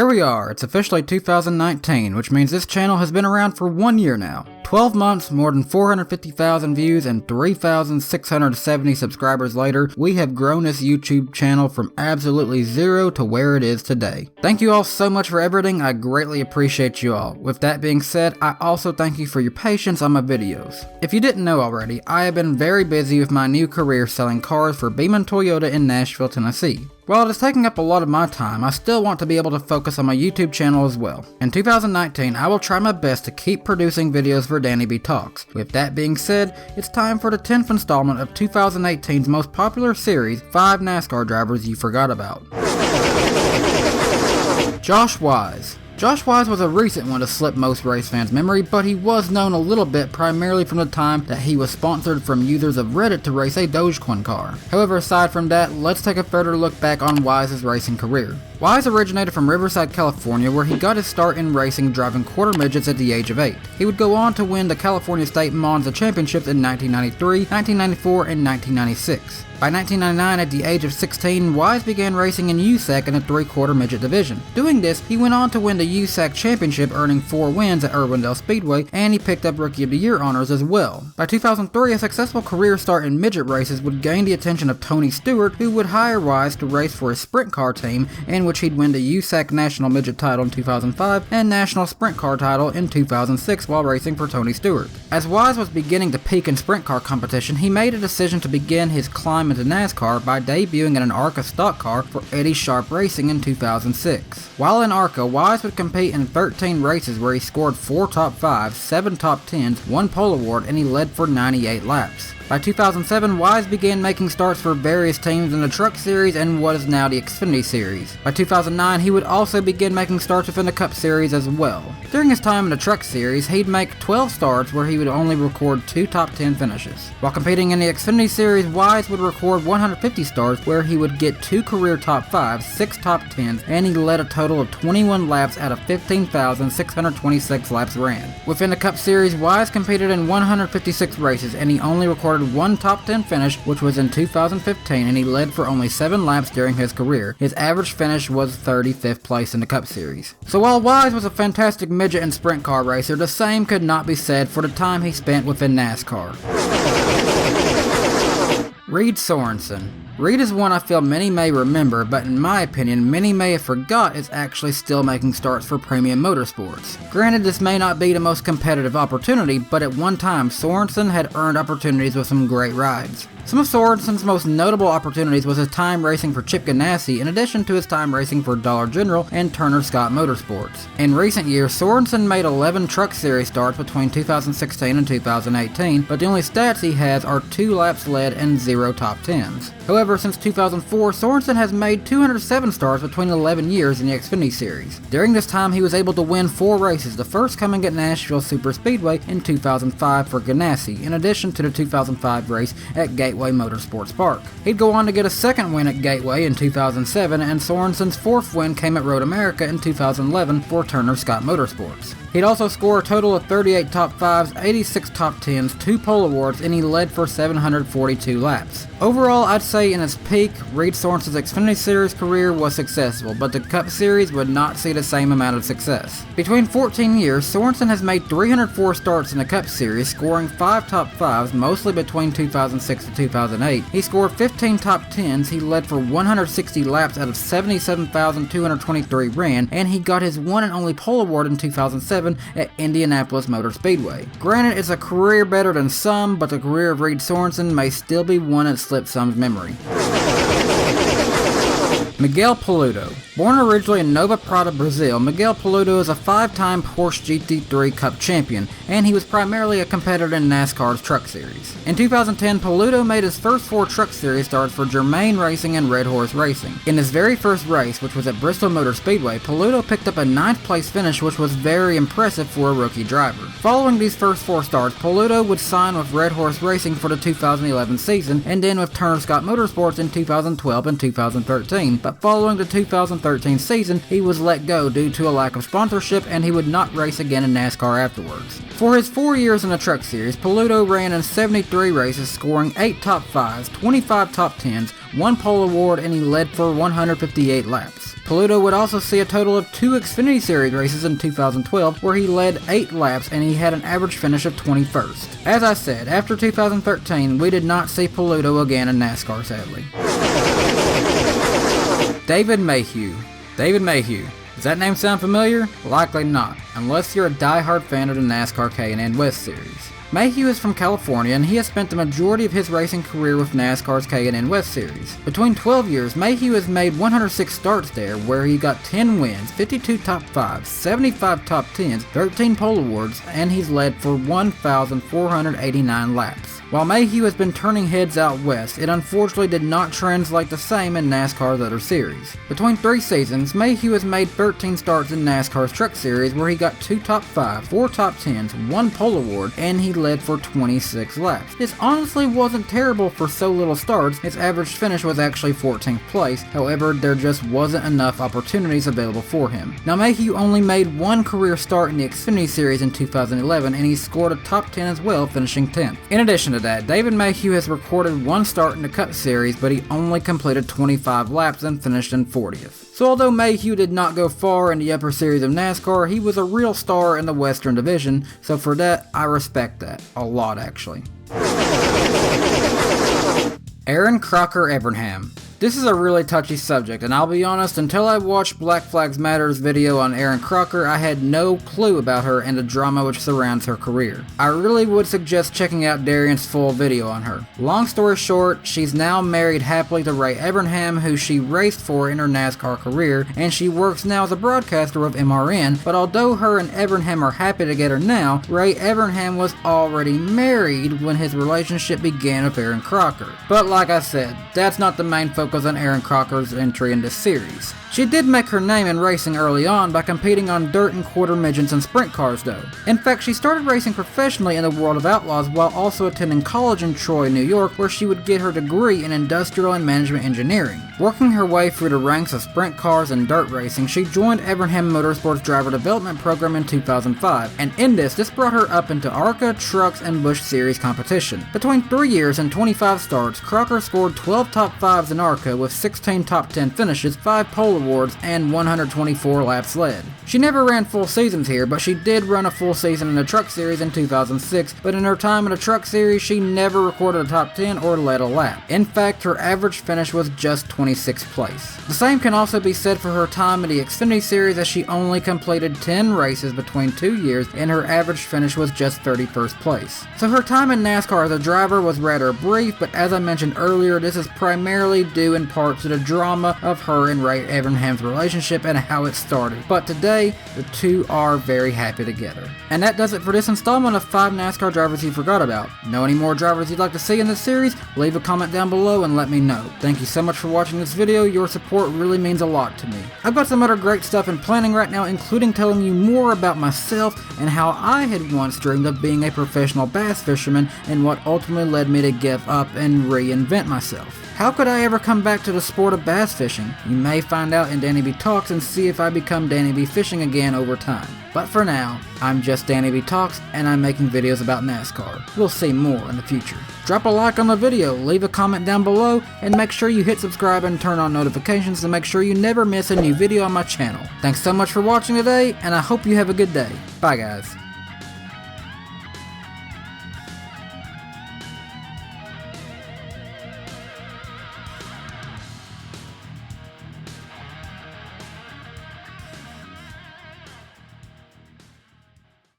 Here we are, it's officially 2019, which means this channel has been around for 1 year now. 12 months, more than 450,000 views, and 3,670 subscribers later, we have grown this YouTube channel from absolutely zero to where it is today. Thank you all so much for everything, I greatly appreciate you all. With that being said, I also thank you for your patience on my videos. If you didn't know already, I have been very busy with my new career selling cars for Beaman Toyota in Nashville, Tennessee. While it is taking up a lot of my time, I still want to be able to focus on my YouTube channel as well. In 2019, I will try my best to keep producing videos for DannyBTalks. With that being said, it's time for the 10th installment of 2018's most popular series, 5 NASCAR drivers you forgot about. Josh Wise. Josh Wise was a recent one to slip most race fans' memory, but he was known a little bit primarily from the time that he was sponsored from users of Reddit to race a Dogecoin car. However, aside from that, let's take a further look back on Wise's racing career. Wise originated from Riverside, California, where he got his start in racing driving quarter midgets at the age of 8. He would go on to win the California State Monza Championships in 1993, 1994, and 1996. By 1999, at the age of 16, Wise began racing in USAC in the 3/4 midget division. Doing this, he went on to win the USAC Championship, earning 4 wins at Irwindale Speedway, and he picked up Rookie of the Year honors as well. By 2003, a successful career start in midget races would gain the attention of Tony Stewart, who would hire Wise to race for his sprint car team, in which he'd win the USAC National Midget title in 2005 and National Sprint Car title in 2006 while racing for Tony Stewart. As Wise was beginning to peak in sprint car competition, he made a decision to begin his climb into NASCAR by debuting in an ARCA stock car for Eddie Sharp Racing in 2006. While in ARCA, Wise would compete in 13 races where he scored 4 top 5s, 7 top 10s, 1 pole award, and he led for 98 laps. By 2007, Wise began making starts for various teams in the Truck Series and what is now the Xfinity Series. By 2009, he would also begin making starts within the Cup Series as well. During his time in the Truck Series, he'd make 12 starts where he would only record 2 top 10 finishes. While competing in the Xfinity Series, Wise would record 150 starts where he would get 2 career top 5s, 6 top 10s, and he led a total of 21 laps out of 15,626 laps ran. Within the Cup Series, Wise competed in 156 races and he only recorded 1 top 10 finish, which was in 2015, and he led for only 7 laps during his career. His average finish was 35th place in the Cup Series. So while Wise was a fantastic midget and sprint car racer, the same could not be said for the time he spent within NASCAR. Reed Sorenson. Reed is one I feel many may remember, but in my opinion, many may have forgot is actually still making starts for Premium Motorsports. Granted, this may not be the most competitive opportunity, but at one time, Sorenson had earned opportunities with some great rides. Some of Sorenson's most notable opportunities was his time racing for Chip Ganassi, in addition to his time racing for Dollar General and Turner Scott Motorsports. In recent years, Sorenson made 11 Truck Series starts between 2016 and 2018, but the only stats he has are 2 laps led and 0 top 10s. However, since 2004, Sorenson has made 207 starts between 11 years in the Xfinity Series. During this time, he was able to win 4 races, the first coming at Nashville Super Speedway in 2005 for Ganassi, in addition to the 2005 race at Gateway Motorsports Park. He'd go on to get a second win at Gateway in 2007, and Sorenson's 4th win came at Road America in 2011 for Turner Scott Motorsports. He'd also score a total of 38 top 5s, 86 top 10s, 2 pole awards, and he led for 742 laps. Overall, I'd say in its peak, Reed Sorenson's Xfinity Series career was successful, but the Cup Series would not see the same amount of success. Between 14 years, Sorenson has made 304 starts in the Cup Series, scoring 5 top 5s, mostly between 2006 to 2008. He scored 15 top 10s, he led for 160 laps out of 77,223 ran, and he got his one and only pole award in 2007 at Indianapolis Motor Speedway. Granted, it's a career better than some, but the career of Reed Sorenson may still be one that slipped some's memory. Miguel Paludo. Born originally in Nova Prata, Brazil, Miguel Paludo is a 5-time Porsche GT3 Cup champion, and he was primarily a competitor in NASCAR's Truck Series. In 2010, Paludo made his first 4 Truck Series starts for Germain Racing and Red Horse Racing. In his very first race, which was at Bristol Motor Speedway, Paludo picked up a 9th place finish, which was very impressive for a rookie driver. Following these first 4 starts, Paludo would sign with Red Horse Racing for the 2011 season, and then with Turner Scott Motorsports in 2012 and 2013, but but following the 2013 season, he was let go due to a lack of sponsorship and he would not race again in NASCAR afterwards. For his 4 years in the Truck Series, Paludo ran in 73 races, scoring 8 top 5s, 25 top 10s, 1 pole award, and he led for 158 laps. Paludo would also see a total of 2 Xfinity Series races in 2012 where he led 8 laps and he had an average finish of 21st. As I said, after 2013 we did not see Paludo again in NASCAR, sadly. David Mayhew. David Mayhew. Does that name sound familiar? Likely not, unless you're a die-hard fan of the NASCAR K&N West Series. Mayhew is from California and he has spent the majority of his racing career with NASCAR's K&N West Series. Between 12 years, Mayhew has made 106 starts there where he got 10 wins, 52 top 5s, 75 top 10s, 13 pole awards, and he's led for 1,489 laps. While Mayhew has been turning heads out west, it unfortunately did not translate the same in NASCAR's other series. Between 3 seasons, Mayhew has made 13 starts in NASCAR's Truck Series where he got 2 top 5s, 4 top 10s, 1 pole award, and he led for 26 laps. This honestly wasn't terrible for so little starts. His average finish was actually 14th place, however there just wasn't enough opportunities available for him. Now Mayhew only made 1 career start in the Xfinity Series in 2011 and he scored a top 10 as well, finishing 10th. In addition to that, David Mayhew has recorded 1 start in the Cup Series, but he only completed 25 laps and finished in 40th. So although Mayhew did not go far in the upper series of NASCAR, he was a real star in the Western Division, so for that, I respect that. A lot, actually. Erin Crocker Evernham. This is a really touchy subject, and I'll be honest, until I watched Black Flags Matters video on Erin Crocker, I had no clue about her and the drama which surrounds her career. I really would suggest checking out Darian's full video on her. Long story short, she's now married happily to Ray Evernham, who she raced for in her NASCAR career, and she works now as a broadcaster of MRN, but although her and Evernham are happy together now, Ray Evernham was already married when his relationship began with Erin Crocker. But like I said, that's not the main focus on Erin Crocker's entry in this series. She did make her name in racing early on by competing on dirt and quarter midgets and sprint cars though. In fact, she started racing professionally in the World of Outlaws while also attending college in Troy, New York, where she would get her degree in industrial and management engineering. Working her way through the ranks of sprint cars and dirt racing, she joined Evernham Motorsports Driver Development Program in 2005, and in this brought her up into ARCA, Trucks, and Busch Series competition. Between 3 years and 25 starts, Crocker scored 12 top 5s in ARCA with 16 top 10 finishes, 5 pole awards, and 124 laps led. She never ran full seasons here, but she did run a full season in the Truck Series in 2006, but in her time in the Truck Series, she never recorded a top 10 or led a lap. In fact, her average finish was just 26th place. The same can also be said for her time in the Xfinity Series, as she only completed 10 races between 2 years, and her average finish was just 31st place. So her time in NASCAR as a driver was rather brief, but as I mentioned earlier, this is primarily due in part to the drama of her and Ray Evernham's relationship and how it started. But today, the two are very happy together. And that does it for this installment of 5 NASCAR drivers you forgot about. Know any more drivers you'd like to see in this series? Leave a comment down below and let me know. Thank you so much for watching this video. Your support really means a lot to me. I've got some other great stuff in planning right now, including telling you more about myself and how I had once dreamed of being a professional bass fisherman and what ultimately led me to give up and reinvent myself. How could I ever come back to the sport of bass fishing? You may find out in DannyBTalks and see if I become Danny B Fishing again over time. But for now, I'm just DannyBTalks and I'm making videos about NASCAR. We'll see more in the future. Drop a like on the video, leave a comment down below, and make sure you hit subscribe and turn on notifications to make sure you never miss a new video on my channel. Thanks so much for watching today, and I hope you have a good day. Bye guys.